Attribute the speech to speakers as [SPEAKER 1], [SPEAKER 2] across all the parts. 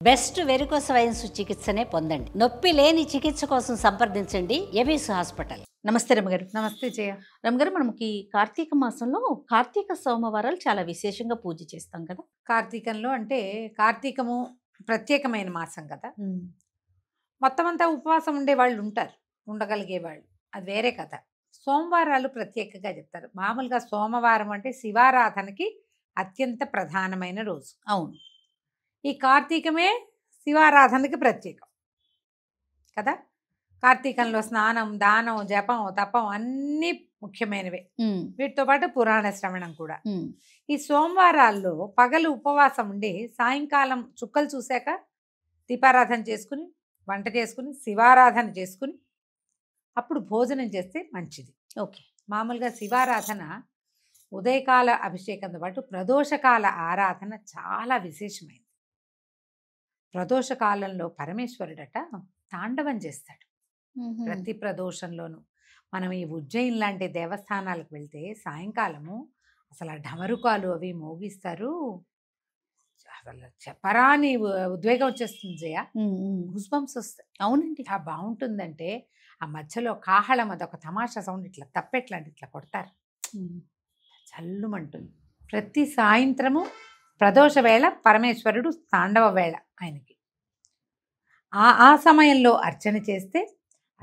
[SPEAKER 1] Best varicose wines చికిత్సనే పొందండి. నొప్పి లేని చికిత్స కోసం సంప్రదించండి ఎబిస్ హాస్పిటల్.
[SPEAKER 2] నమస్తే రమ్మగారు.
[SPEAKER 3] నమస్తే జయ.
[SPEAKER 2] రమ్మగారు, మనకి కార్తీక మాసంలో కార్తీక సోమవారాలు చాలా విశేషంగా పూజ చేస్తాం కదా.
[SPEAKER 3] కార్తీకంలో అంటే కార్తీకము ప్రత్యేకమైన మాసం కదా. మొత్తం అంతా ఉపవాసం ఉండే వాళ్ళు ఉంటారు, ఉండగలిగే వాళ్ళు, అది వేరే కథ. సోమవారాలు ప్రత్యేకంగా చెప్తారు. మామూలుగా సోమవారం అంటే శివారాధనకి అత్యంత ప్రధానమైన రోజు.
[SPEAKER 2] అవును,
[SPEAKER 3] ఈ కార్తీకమే శివారాధనకి ప్రత్యేకం కదా. కార్తీకంలో స్నానం, దానం, జపం, తపం అన్నీ ముఖ్యమైనవే. వీటితో పాటు పురాణ శ్రవణం కూడా. ఈ సోమవారాల్లో పగలు ఉపవాసం ఉండి సాయంకాలం చుక్కలు చూశాక దీపారాధన చేసుకుని, వంట చేసుకుని, శివారాధన చేసుకుని అప్పుడు భోజనం చేస్తే మంచిది.
[SPEAKER 2] ఓకే.
[SPEAKER 3] మామూలుగా శివారాధన ఉదయకాల అభిషేకంతో పాటు ప్రదోషకాల ఆరాధన చాలా విశేషమైనది. ప్రదోషకాలంలో పరమేశ్వరుడట తాండవం చేస్తాడు ప్రతి ప్రదోషంలోనూ. మనం ఈ ఉజ్జయిన్ లాంటి దేవస్థానాలకు వెళ్తే సాయంకాలము అసలు ఆ ఢమరుకాలు అవి మోగిస్తారు. అసలు చెప్పరాని ఉద్వేగం వచ్చేస్తుంది జయ. గూస్బంప్స్ వస్తాయి.
[SPEAKER 2] అవునండి.
[SPEAKER 3] ఆ బాగుంటుందంటే ఆ మధ్యలో కాహళం, అదొక తమాషా సౌండ్, ఇట్లా తప్పెట్లాంటి ఇట్లా కొడతారు, చల్లుమంటుంది. ప్రతి సాయంత్రము ప్రదోష వేళ పరమేశ్వరుడు తాండవ వేళ ఆయనకి. ఆ సమయంలో అర్చన చేస్తే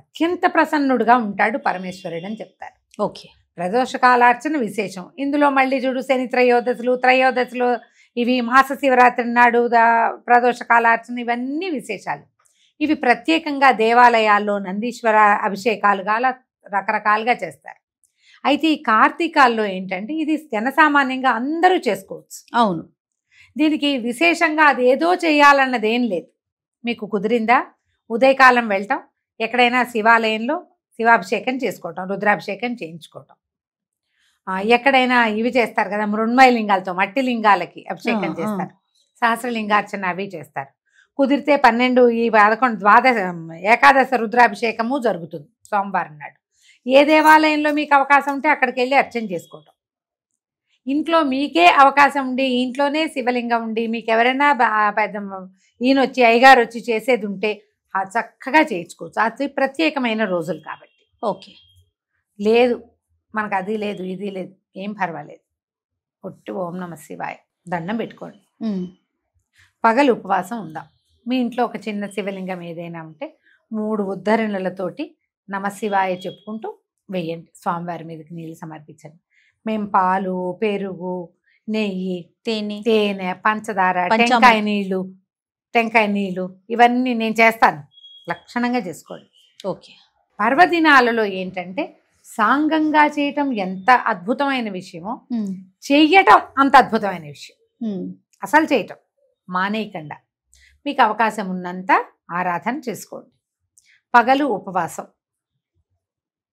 [SPEAKER 3] అత్యంత ప్రసన్నుడుగా ఉంటాడు పరమేశ్వరుడు అని చెప్తారు.
[SPEAKER 2] ఓకే.
[SPEAKER 3] ప్రదోషకాలార్చన విశేషం. ఇందులో మళ్ళీ చూడు శని త్రయోదశులు ఇవి, మాస శివరాత్రి నాడు ప్రదోషకాలార్చన, ఇవన్నీ విశేషాలు. ఇవి ప్రత్యేకంగా దేవాలయాల్లో నందీశ్వర అభిషేకాలుగా రకరకాలుగా చేస్తారు. అయితే ఈ కార్తీకాల్లో ఏంటంటే ఇది జనసామాన్యంగా అందరూ చేసుకోవచ్చు.
[SPEAKER 2] అవును.
[SPEAKER 3] దీనికి విశేషంగా అది ఏదో చేయాలన్నది ఏం లేదు. మీకు కుదిరిందా ఉదయకాలం వెళ్ళటం, ఎక్కడైనా శివాలయంలో శివాభిషేకం చేసుకోవటం, రుద్రాభిషేకం చేయించుకోవటం. ఎక్కడైనా ఇవి చేస్తారు కదా, మృణ్మయ లింగాలతో మట్టి లింగాలకి అభిషేకం చేస్తారు, సహస్రలింగార్చన అవి చేస్తారు. కుదిరితే 12 ఈ 11 ద్వాదశ ఏకాదశ రుద్రాభిషేకము జరుగుతుంది సోమవారం నాడు. ఏ దేవాలయంలో మీకు అవకాశం ఉంటే అక్కడికి వెళ్ళి అర్చన చేసుకోవటం. ఇంట్లో మీకే అవకాశం ఉండి ఇంట్లోనే శివలింగం ఉండి మీకు ఎవరైనా పెద్ద ఈయన వచ్చి అయ్యగారు వచ్చి చేసేది ఉంటే చక్కగా చేయించుకోవచ్చు. అది ప్రత్యేకమైన రోజులు కాబట్టి.
[SPEAKER 2] ఓకే.
[SPEAKER 3] లేదు మనకు అది లేదు ఇది లేదు, ఏం పర్వాలేదు, ఒట్టి ఓం నమ శివాయ దండం పెట్టుకోండి. పగలు ఉపవాసం ఉందాం. మీ ఇంట్లో ఒక చిన్న శివలింగం ఏదైనా ఉంటే 3 ఉద్ధరణలతోటి నమశివాయ చెప్పుకుంటూ వేయండి. స్వామివారి మీదకి నీళ్ళు సమర్పించండి. మేము పాలు, పెరుగు, నెయ్యి, తేనె, పంచదార, టెంకాయ నీళ్ళు ఇవన్నీ నేను చేస్తాను. లక్షణంగా చేసుకోండి.
[SPEAKER 2] ఓకే.
[SPEAKER 3] పర్వదినాలలో ఏంటంటే సాంగంగా చేయటం ఎంత అద్భుతమైన విషయమో చెయ్యటం అంత అద్భుతమైన విషయం. అసలు చేయటం మానేయకుండా మీకు అవకాశం ఉన్నంత ఆరాధన చేసుకోండి. పగలు ఉపవాసం,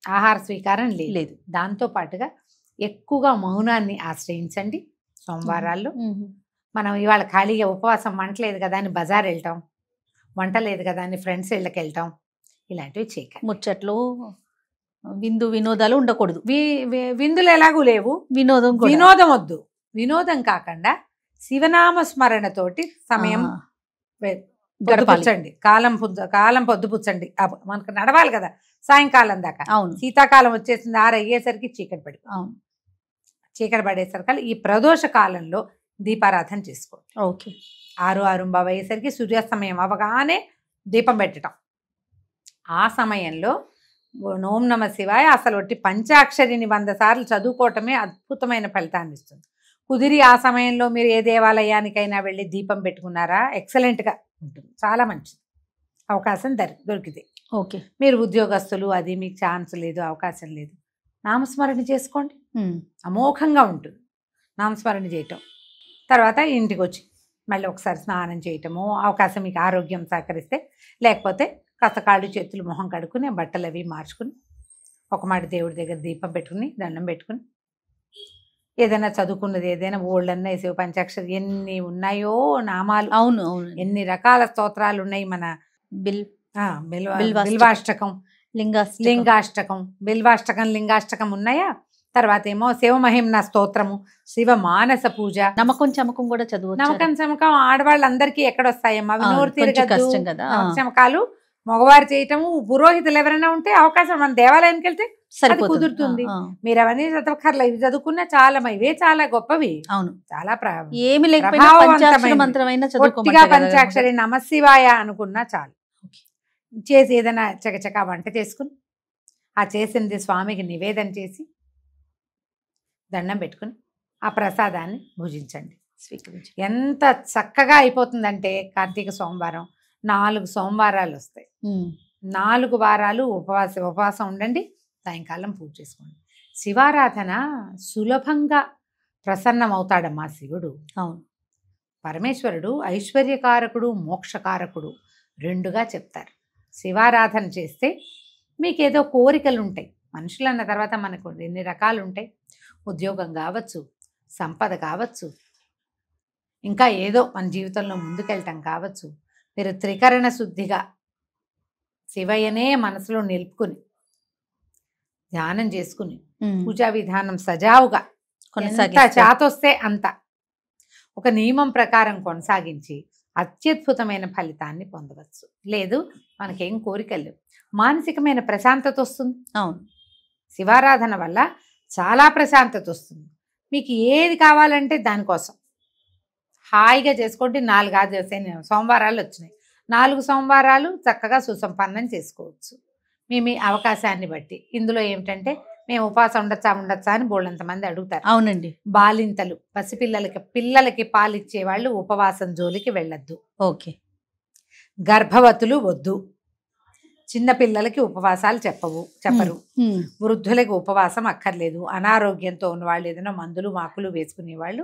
[SPEAKER 3] ఆహార స్వీకారం లేదు. దాంతోపాటుగా ఎక్కువగా మౌనాన్ని ఆశ్రయించండి. సోమవారాల్లో మనం ఇవాళ ఖాళీగా ఉపవాసం, వంట లేదు కదా అని బజార్ వెళ్ళటం, వంట లేదు కదా అని ఫ్రెండ్స్ ఇళ్ళకి వెళ్ళటం, ఇలాంటివి చేయకండి.
[SPEAKER 2] ముచ్చట్లు, వినోదాలు ఉండకూడదు.
[SPEAKER 3] విందులు ఎలాగూ లేవు, వినోదం వద్దు. వినోదం కాకుండా శివనామ స్మరణతోటి సమయం గడపండి. కాలం పొద్దుపుచ్చండి. మనకు నడవాలి కదా సాయంకాలం దాకా.
[SPEAKER 2] అవును.
[SPEAKER 3] శీతాకాలం వచ్చేసింది, 6 అయ్యేసరికి చీకటి పడి,
[SPEAKER 2] అవును,
[SPEAKER 3] చీకటి పడేసరికి ఈ ప్రదోష కాలంలో దీపారాధన చేసుకోండి.
[SPEAKER 2] ఓకే.
[SPEAKER 3] 6:30 అయ్యేసరికి సూర్యాస్తమయం అవగానే దీపం పెట్టడం. ఆ సమయంలో ఓం నమ శివాయ అసలు ఒట్టి పంచాక్షరిని 100 సార్లు చదువుకోవటమే అద్భుతమైన ఫలితాన్ని ఇస్తుంది. కుదిరి ఆ సమయంలో మీరు ఏ దేవాలయానికైనా వెళ్ళి దీపం పెట్టుకున్నారా, ఎక్సలెంట్గా ఉంటుంది, చాలా మంచిది. అవకాశం దొరికితే.
[SPEAKER 2] ఓకే.
[SPEAKER 3] మీరు ఉద్యోగస్తులు, అది మీకు ఛాన్స్ లేదు, అవకాశం లేదు, నామస్మరణ చేసుకోండి, అమోఘంగా ఉంటుంది నామస్మరణ చేయటం. తర్వాత ఇంటికి వచ్చి మళ్ళీ ఒకసారి స్నానం చేయటము, అవకాశం మీకు ఆరోగ్యం సహకరిస్తే, లేకపోతే కాస్త కాళ్ళు చేతులు మొహం కడుక్కుని బట్టలు అవి మార్చుకుని ఒక మాట దేవుడి దగ్గర దీపం పెట్టుకుని దండం పెట్టుకుని ఏదైనా చదువుకున్నది ఏదైనా ఓళ్ళన్నా శివ పంచాక్షరి ఎన్ని ఉన్నాయో నామాలు,
[SPEAKER 2] అవును అవును,
[SPEAKER 3] ఎన్ని రకాల స్తోత్రాలు ఉన్నాయి. మన బిల్వాష్టకం, లింగాష్టకం, బిల్వాష్టకం, లింగాష్టకం ఉన్నాయా? తర్వాత ఏమో శివమహిమ్న స్తోత్రము, శివ మానస పూజ.
[SPEAKER 2] నమ్మకం చమకం కూడా చదువు.
[SPEAKER 3] నమ్మకం చమకం ఆడవాళ్ళందరికీ ఎక్కడొస్తాయమ్మా, అవి నోరు తిరగదు.
[SPEAKER 2] కష్టం కదా.
[SPEAKER 3] చమకాలు మగవారు చేయటము, పురోహితులు ఎవరైనా ఉంటే అవకాశం, మన దేవాలయానికి వెళ్తే అది కుదురుతుంది. మీరు అవన్నీ చదవక్కర్లే, ఇవి చదువుకున్నా చాలా, ఇవే చాలా గొప్పవి.
[SPEAKER 2] అవును,
[SPEAKER 3] చాలా
[SPEAKER 2] ఏమి లేకపోయినా
[SPEAKER 3] పొట్టిగా పంచాక్షరి నమశివాయ అనుకున్నా చాలు. చేసి ఏదైనా చకచక వంట చేసుకుని ఆ చేసింది స్వామికి నివేదన చేసి దండం పెట్టుకుని ఆ ప్రసాదాన్ని భుజించండి.
[SPEAKER 2] స్వీకరించి
[SPEAKER 3] ఎంత చక్కగా అయిపోతుందంటే కార్తీక సోమవారం 4 సోమవారాలు వస్తాయి. 4 వారాలు ఉపవాసం ఉండండి, సాయంకాలం పూజ చేసుకోండి. శివారాధన సులభంగా ప్రసన్నమవుతాడమ్మా శివుడు.
[SPEAKER 2] అవును,
[SPEAKER 3] పరమేశ్వరుడు ఐశ్వర్యకారకుడు, మోక్షకారకుడు రెండుగా చెప్తారు. శివారాధన చేస్తే మీకేదో కోరికలు ఉంటాయి. మనుషులు అన్న తర్వాత మనకు ఎన్ని రకాలు ఉంటాయి. ఉద్యోగం కావచ్చు, సంపద కావచ్చు, ఇంకా ఏదో మన జీవితంలో ముందుకెళ్ళటం కావచ్చు. మీరు త్రికరణ శుద్ధిగా శివయ్యనే మనసులో నిలుపుకుని ధ్యానం చేసుకుని పూజా విధానం సజావుగా ఎంత చాతొస్తే అంత ఒక నియమం ప్రకారం కొనసాగించి అత్యద్భుతమైన ఫలితాన్ని పొందవచ్చు. లేదు మనకేం కోరికలు, మానసికమైన ప్రశాంతత వస్తుంది.
[SPEAKER 2] అవును,
[SPEAKER 3] శివారాధన వల్ల చాలా ప్రశాంతత వస్తుంది. మీకు ఏది కావాలంటే దానికోసం హాయిగా చేసుకోండి. 4 సోమవారాలు వచ్చినాయి, 4 సోమవారాలు చక్కగా సుసంపన్నం చేసుకోవచ్చు మీ అవకాశాన్ని బట్టి. ఇందులో ఏమిటంటే మేము ఉపవాసం ఉండొచ్చా అని బోళ్ళంతమంది అడుగుతారు.
[SPEAKER 2] అవునండి.
[SPEAKER 3] బాలింతలు, పిల్లలకి పాలిచ్చే వాళ్ళు ఉపవాసం జోలికి వెళ్ళొద్దు.
[SPEAKER 2] ఓకే.
[SPEAKER 3] గర్భవతులు వద్దు. చిన్న పిల్లలకి ఉపవాసాలు చెప్పరు. వృద్ధులకి ఉపవాసం అక్కర్లేదు. అనారోగ్యంతో ఉన్న వాళ్ళు, ఏదైనా మందులు మాకులు వేసుకునే వాళ్ళు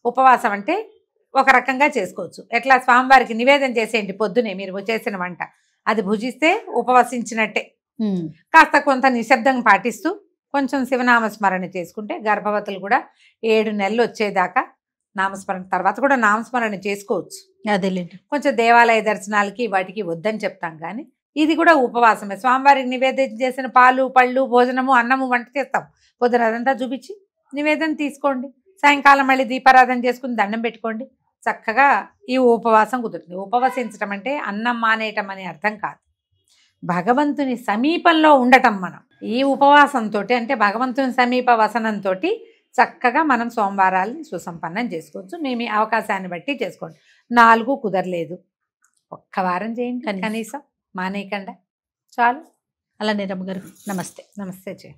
[SPEAKER 3] ఉపవాసం అంటే ఒక రకంగా చేసుకోవచ్చు. ఎట్లా, స్వామివారికి నివేదన చేసేయండి పొద్దునే మీరు చేసిన వంట, అది భుజిస్తే ఉపవసించినట్టే. కాస్త కొంత నిశ్శబ్దం పాటిస్తూ కొంచెం శివనామస్మరణ చేసుకుంటే, గర్భవతులు కూడా 7 నెలలు వచ్చేదాకా నామస్మరణ, తర్వాత కూడా నామస్మరణ చేసుకోవచ్చు.
[SPEAKER 2] అదేలేండి.
[SPEAKER 3] కొంచెం దేవాలయ దర్శనాలకి వాటికి వద్దని చెప్తాం, కానీ ఇది కూడా ఉపవాసమే. స్వామివారికి నివేదన చేసిన పాలు, పళ్ళు, భోజనము, అన్నము వంట చేస్తాం. పొద్దున అదంతా చూపించి నివేదన తీసుకోండి. సాయంకాలం మళ్ళీ దీపారాధన చేసుకుని దండం పెట్టుకోండి. చక్కగా ఈ ఉపవాసం కుదురుతుంది. ఉపవసించటం అంటే అన్నం మానేయటం అనే అర్థం కాదు, భగవంతుని సమీపంలో ఉండటం. మనం ఈ ఉపవాసంతో అంటే భగవంతుని సమీప వసనంతో చక్కగా మనం సోమవారాలని సుసంపన్నం చేసుకోవచ్చు. మీ అవకాశాన్ని బట్టి చేసుకోండి. 4 కుదరలేదు, 1 వారం చేయండి కనీసం, మానేయకుండా చాలు.
[SPEAKER 2] అలానే రమ్మగారు, నమస్తే.
[SPEAKER 3] నమస్తే.